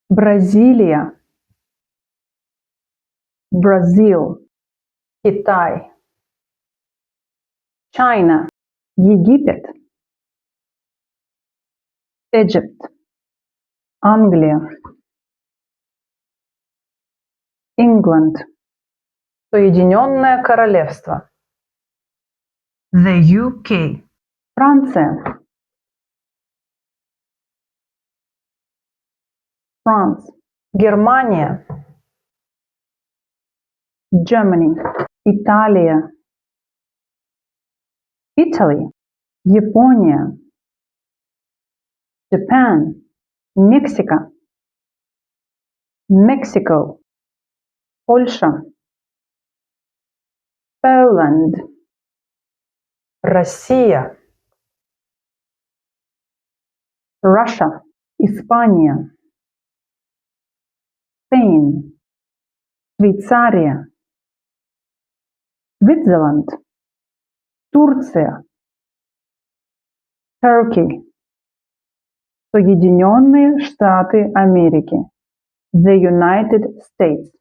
Бразилия, Brazil, Китай. China, Египет. Egypt, Англия. England, Соединенное Королевство. The UK, Франция. France, Германия. Germany, Италия. Italy, Япония. Japan, Мексика. Mexico, Польша. Poland, Россия. Russia, Испания. Spain, Швейцария. Switzerland, Турция. Turkey, Соединенные Штаты Америки. The United States.